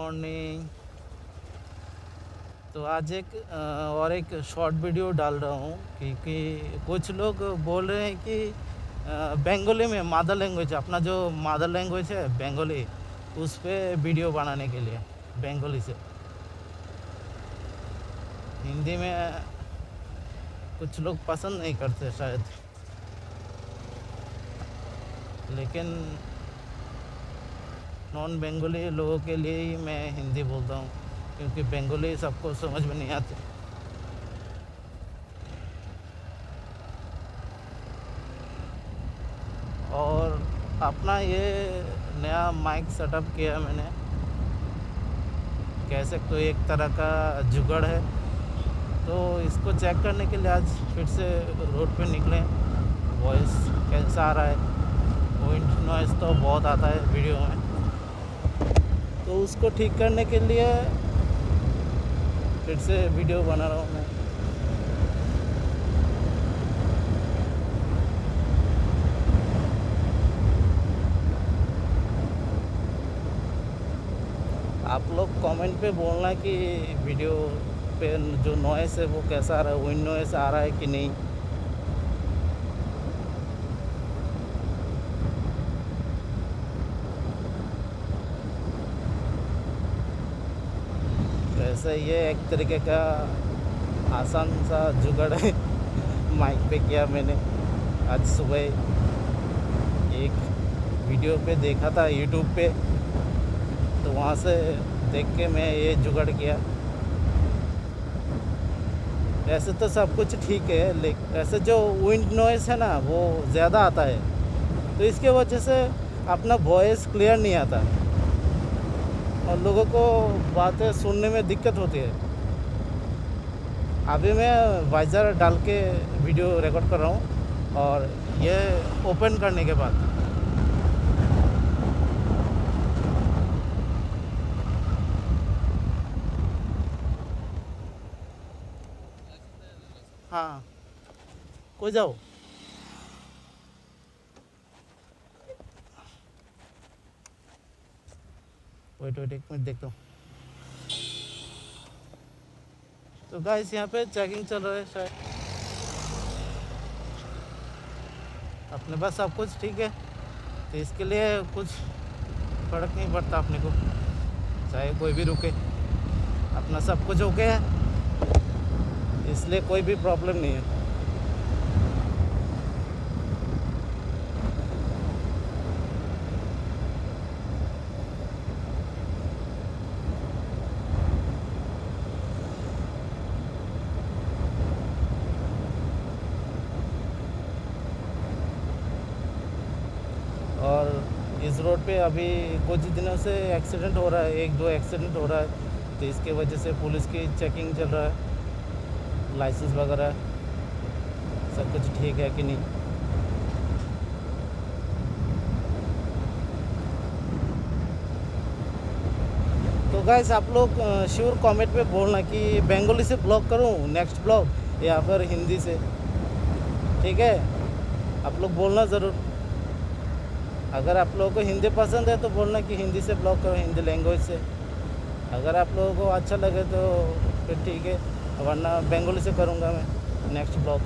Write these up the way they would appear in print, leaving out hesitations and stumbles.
Morning. तो आज और एक शॉर्ट वीडियो डाल रहा हूँ क्योंकि कुछ लोग बोल रहे हैं कि बंगाली में मदर लैंग्वेज, अपना जो मदर लैंग्वेज है बंगाली, उस पर वीडियो बनाने के लिए बंगाली से। हिंदी में कुछ लोग पसंद नहीं करते शायद, लेकिन नॉन बंगाली लोगों के लिए ही मैं हिंदी बोलता हूँ क्योंकि बंगाली सबको समझ में नहीं आती। और अपना ये नया माइक सेटअप किया मैंने, कह सकते हो एक तरह का जुगाड़ है। तो इसको चेक करने के लिए आज फिर से रोड पे निकले। वॉइस कैसा आ रहा है, विंड नॉइज़ तो बहुत आता है वीडियो में, तो उसको ठीक करने के लिए फिर से वीडियो बना रहा हूँ मैं। आप लोग कमेंट पे बोलना कि वीडियो पे जो नॉइस है वो कैसा आ रहा है, विंड नॉइस आ रहा है कि नहीं। वैसे ये एक तरीके का आसान सा जुगाड़ है माइक पे किया मैंने। आज सुबह एक वीडियो पे देखा था यूट्यूब पे, तो वहाँ से देख के मैं ये जुगाड़ किया। ऐसे तो सब कुछ ठीक है, लेकिन ऐसे जो विंड नॉइस है ना वो ज़्यादा आता है, तो इसके वजह से अपना वॉइस क्लियर नहीं आता और लोगों को बातें सुनने में दिक्कत होती है। अभी मैं वाइजर डाल के वीडियो रिकॉर्ड कर रहा हूँ और ये ओपन करने के बाद हाँ कोई जाओ, वेट एक मिनट देखता हूँ। तो गाइस यहाँ पे चेकिंग चल रहा है शायद, अपने पास सब कुछ ठीक है, तो इसके लिए कुछ फर्क नहीं पड़ता अपने को, चाहे कोई भी रुके, अपना सब कुछ ओके है, इसलिए कोई भी प्रॉब्लम नहीं है। और इस रोड पे अभी कुछ दिनों से एक्सीडेंट हो रहा है, एक दो एक्सीडेंट हो रहा है, तो इसके वजह से पुलिस की चेकिंग चल रहा है, लाइसेंस वगैरह सब कुछ ठीक है कि नहीं। तो गाइस आप लोग श्योर कमेंट पे बोलना कि बंगाली से ब्लॉग करूँ नेक्स्ट ब्लॉग या फिर हिंदी से, ठीक है? आप लोग बोलना ज़रूर। अगर आप लोगों को हिंदी पसंद है तो बोलना कि हिंदी से ब्लॉग करो, हिंदी लैंग्वेज से। अगर आप लोगों को अच्छा लगे तो फिर ठीक है, वरना बंगाली से करूँगा मैं नेक्स्ट ब्लॉग।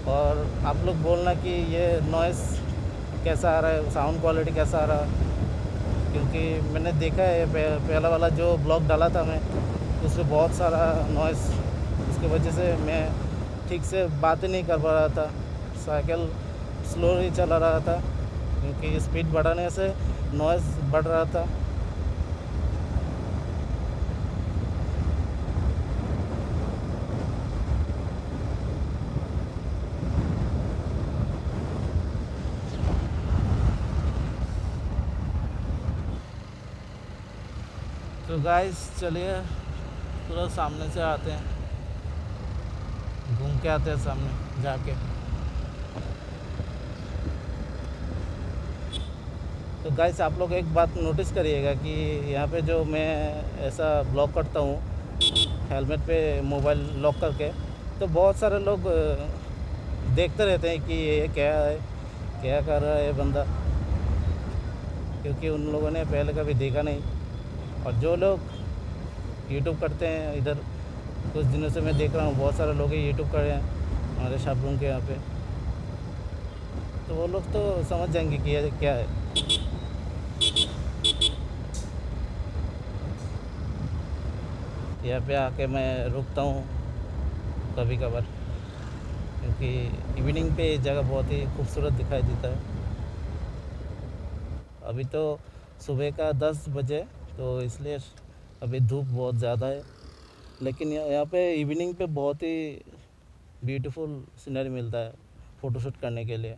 और आप लोग बोलना कि ये नॉइस कैसा आ रहा है, साउंड क्वालिटी कैसा आ रहा है, क्योंकि मैंने देखा है पहला वाला जो ब्लॉग डाला था मैं, उसमें बहुत सारा नॉइस, उसकी वजह से मैं ठीक से बातें नहीं कर पा रहा था, साइकिल स्लो ही चला रहा था क्योंकि स्पीड बढ़ाने से नॉइज़ बढ़ रहा था। तो गाइस चलिए थोड़ा सामने से आते हैं, घूम के आते हैं सामने जाके। तो गाइस आप लोग एक बात नोटिस करिएगा कि यहाँ पे जो मैं ऐसा ब्लॉक करता हूँ हेलमेट पे मोबाइल लॉक करके, तो बहुत सारे लोग देखते रहते हैं कि ये क्या है, क्या कर रहा है ये बंदा, क्योंकि उन लोगों ने पहले कभी देखा नहीं। और जो लोग यूट्यूब करते हैं इधर, कुछ दिनों से मैं देख रहा हूँ बहुत सारे लोग यूट्यूब कर रहे हैं हमारे शाहपुर के यहाँ पे, तो वो लोग तो समझ जाएंगे कि ये क्या है। यहाँ पे आके मैं रुकता हूँ कभी कभार, क्योंकि इवनिंग पे ये जगह बहुत ही खूबसूरत दिखाई देता है। अभी तो सुबह का 10 बजे, तो इसलिए अभी धूप बहुत ज़्यादा है, लेकिन यहाँ पे इवनिंग पे बहुत ही ब्यूटीफुल सीनरी मिलता है फ़ोटोशूट करने के लिए।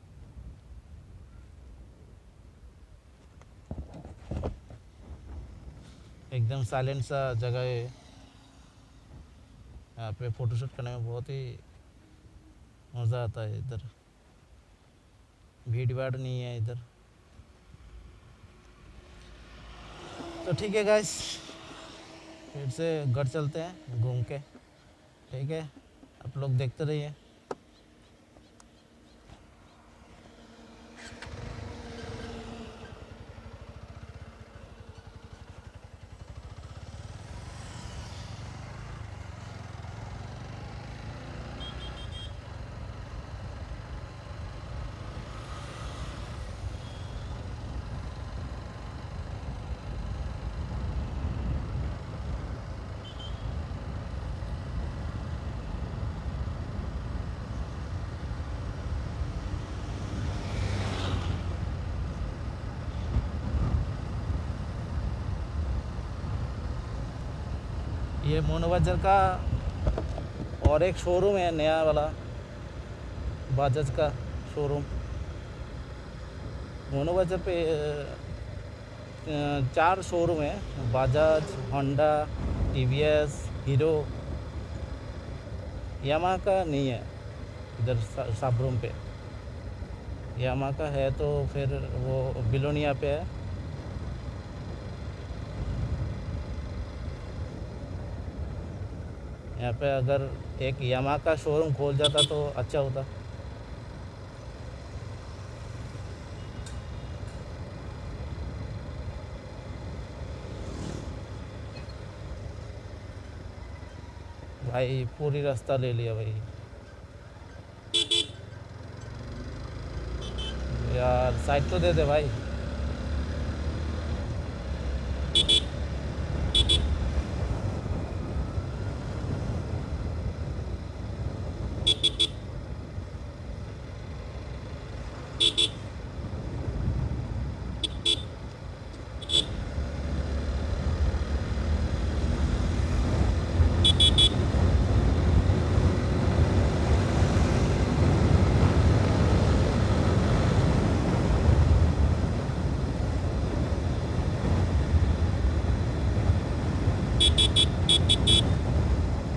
एकदम साइलेंट सा जगह है, यहाँ पे फ़ोटोशूट करने में बहुत ही मज़ा आता है। इधर भीड़ भाड़ नहीं है इधर। तो ठीक है गाइस, फिर से घर चलते हैं घूम के, ठीक है। आप लोग देखते रहिए। ये मोनो बाजार का और एक शोरूम है नया वाला, बजाज का शोरूम। मोनो बाजार पे 4 शोरूम है, Bajaj, Honda, TVS, hero. Yamaha का नहीं है इधर शोरूम पे। यामाहा का है तो फिर वो बिलोनिया पे है। यहाँ पे अगर एक यामाहा का शोरूम खोल जाता तो अच्छा होता। भाई पूरी रास्ता ले लिया भाई, यार साइड तो दे दे भाई।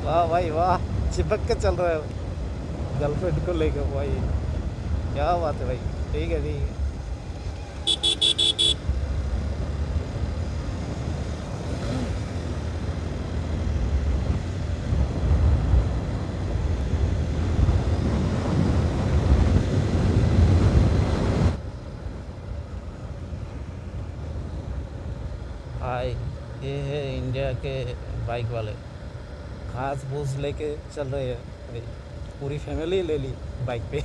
वाह भाई वाह, चिपक के चल रहा है गर्लफ्रेंड को लेकर भाई, क्या बात है भाई। ठीक है ठीक है। भाई ये है इंडिया के बाइक वाले, घास फूस लेके चल रहे हैं भाई, पूरी फैमिली ले ली बाइक पे।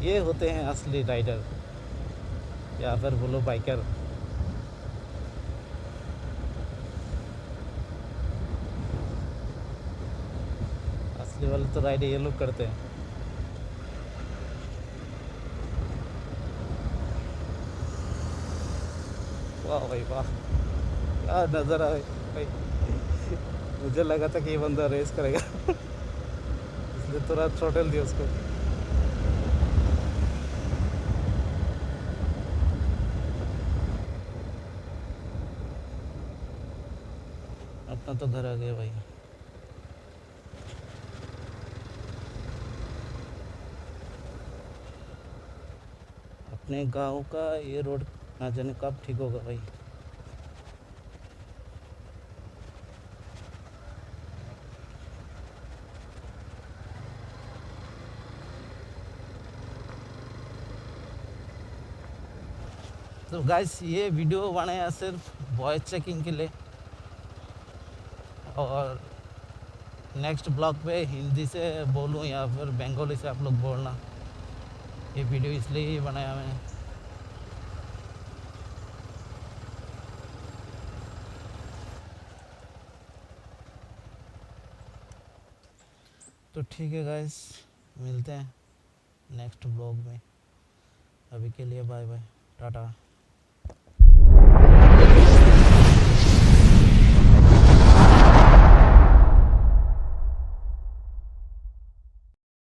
ये होते हैं असली राइडर, या फिर बोलो बाइकर। असली वाले तो राइड ये लोग करते हैं। वाह भाई वाह, क्या नज़र आए भाई। मुझे लगा था कि ये बंदा रेस करेगा इसलिए थोड़ा थ्रोटल दिया उसको। अपना तो घर आ गया भाई। अपने गांव का ये रोड ना जाने कब ठीक होगा भाई। तो गाइस ये वीडियो बनाया सिर्फ वॉइस चेकिंग के लिए, और नेक्स्ट ब्लॉग पे हिंदी से बोलूँ या फिर बंगाली से आप लोग बोलना। ये वीडियो इसलिए ही बनाया मैंने। तो ठीक है गाइस, मिलते हैं नेक्स्ट ब्लॉग में। अभी के लिए बाय बाय, टाटा।